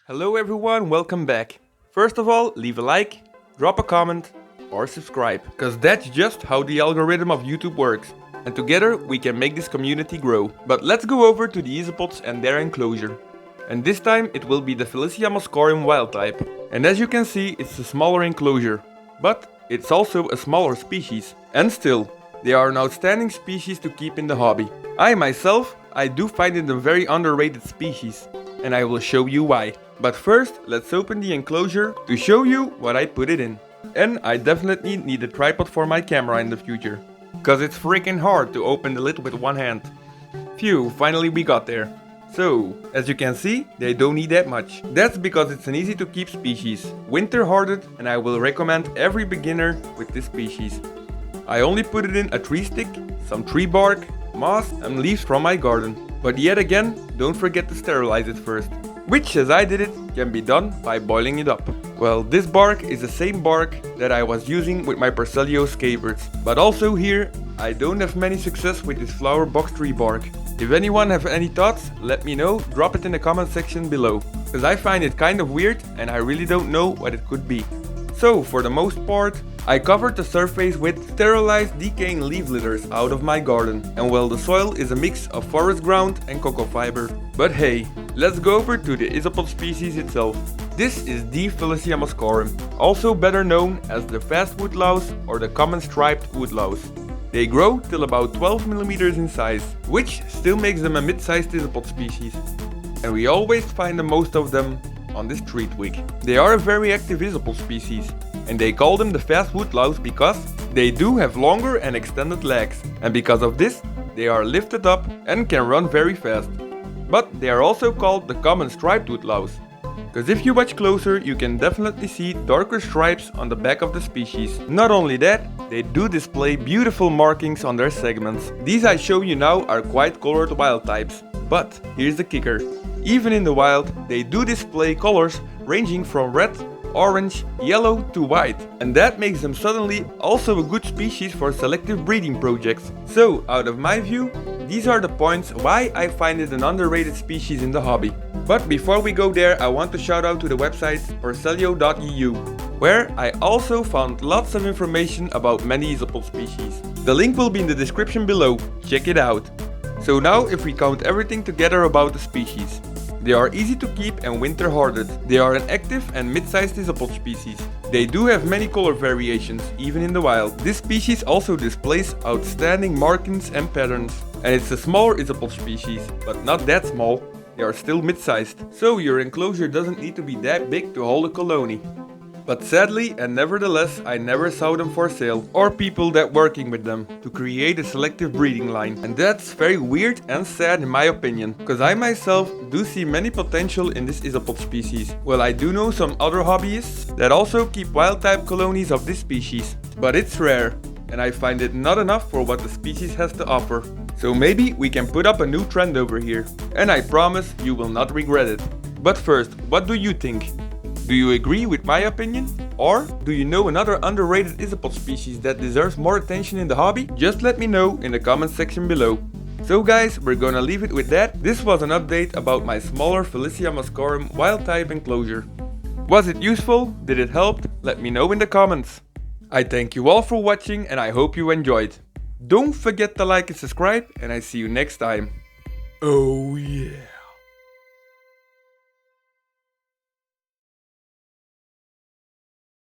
Hello everyone, welcome back. First of all, leave a like, drop a comment, or subscribe, cause that's just how the algorithm of YouTube works. And together we can make this community grow. But let's go over to the isopods and their enclosure. And this time it will be the Philoscia muscorum wild type. And as you can see, it's a smaller enclosure. But it's also a smaller species. And still, they are an outstanding species to keep in the hobby. I do find it a very underrated species. And I will show you why. But first, let's open the enclosure to show you what I put it in. And I definitely need a tripod for my camera in the future. Cause it's freaking hard to open the lid with one hand. Phew, finally we got there. So, as you can see, they don't need that much. That's because it's an easy to keep species, winter hardened, and I will recommend every beginner with this species. I only put it in a tree stick, some tree bark, moss and leaves from my garden. But yet again, don't forget to sterilize it first. Which, as I did it, can be done by boiling it up. Well, this bark is the same bark that I was using with my Philoscia scabbards. But also here, I don't have many success with this flower box tree bark. If anyone have any thoughts, let me know, drop it in the comment section below. Cause I find it kind of weird and I really don't know what it could be. So, for the most part, I covered the surface with sterilized decaying leaf litters out of my garden. And well, the soil is a mix of forest ground and cocoa fiber. But hey, let's go over to the isopod species itself. This is the Philoscia muscorum, also better known as the fast woodlouse or the common striped woodlouse. They grow till about 12 mm in size, which still makes them a mid-sized isopod species. And we always find the most of them on this tree twig. They are a very active isopod species, and they call them the fast woodlouse because they do have longer and extended legs, and because of this they are lifted up and can run very fast. But they are also called the common striped woodlouse, because if you watch closer you can definitely see darker stripes on the back of the species. Not only that, they do display beautiful markings on their segments. These I show you now are quite colored wild types, but here's the kicker. Even in the wild, they do display colors ranging from red, orange, yellow to white. And that makes them suddenly also a good species for selective breeding projects. So, out of my view, these are the points why I find it an underrated species in the hobby. But before we go there, I want to shout out to the website porcelio.eu, where I also found lots of information about many isopod species. The link will be in the description below, check it out. So now if we count everything together about the species. They are easy to keep and winter hardened. They are an active and mid-sized isopod species. They do have many color variations, even in the wild. This species also displays outstanding markings and patterns. And it's a smaller isopod species, but not that small. They are still mid-sized. So your enclosure doesn't need to be that big to hold a colony. But sadly and nevertheless, I never saw them for sale or people that working with them to create a selective breeding line. And that's very weird and sad in my opinion, because I myself do see many potential in this isopod species. Well, I do know some other hobbyists that also keep wild type colonies of this species, but it's rare and I find it not enough for what the species has to offer. So maybe we can put up a new trend over here, and I promise you will not regret it. But first, what do you think? Do you agree with my opinion? Or do you know another underrated isopod species that deserves more attention in the hobby? Just let me know in the comment section below. So guys, we're gonna leave it with that. This was an update about my smaller Philoscia muscorum wild type enclosure. Was it useful? Did it help? Let me know in the comments. I thank you all for watching and I hope you enjoyed. Don't forget to like and subscribe and I see you next time. Oh yeah.